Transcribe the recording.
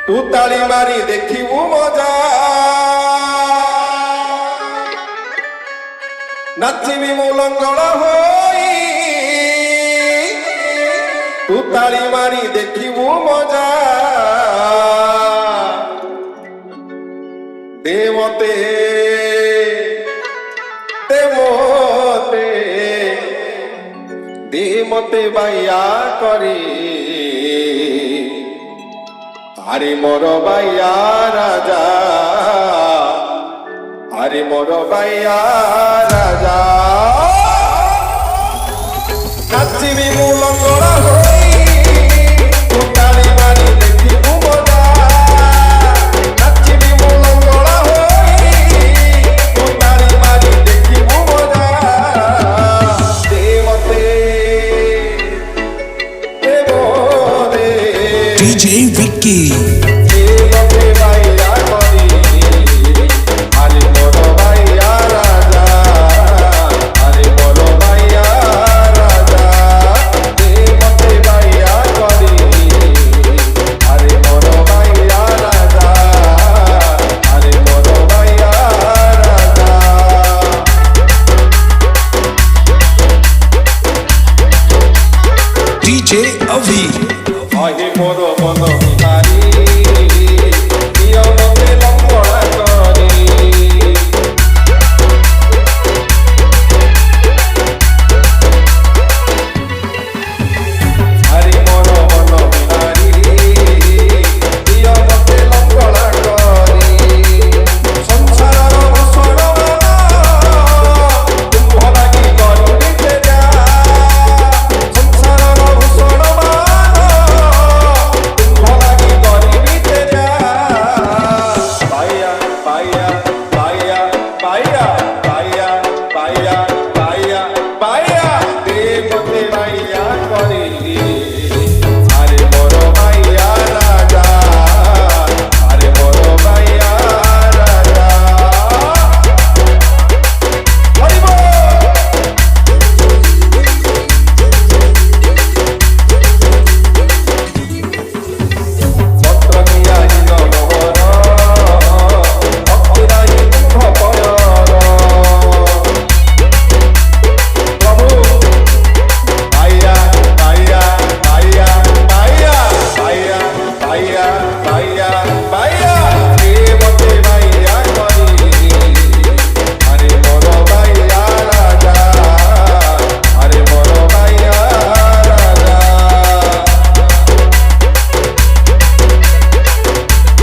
तू ताली मारी देखिबू मजा नाचिबी मु लंगड़ा होई तू ताली मारी देखिबू मजा दे मते दे मते दे मते बाया करी আরে মোর বাইয়া রাজা আরে মোর বাইয়া রাজা নাচিবি মু লঙ্গড়া হই তু তালি মারি দেখিবু মজা নাচিবি মু লঙ্গড়া হই তু তালি মারি দেখিবু মজা দে মতে দেব দে DJ Vicky DJ Avi Ahi moro mono bihari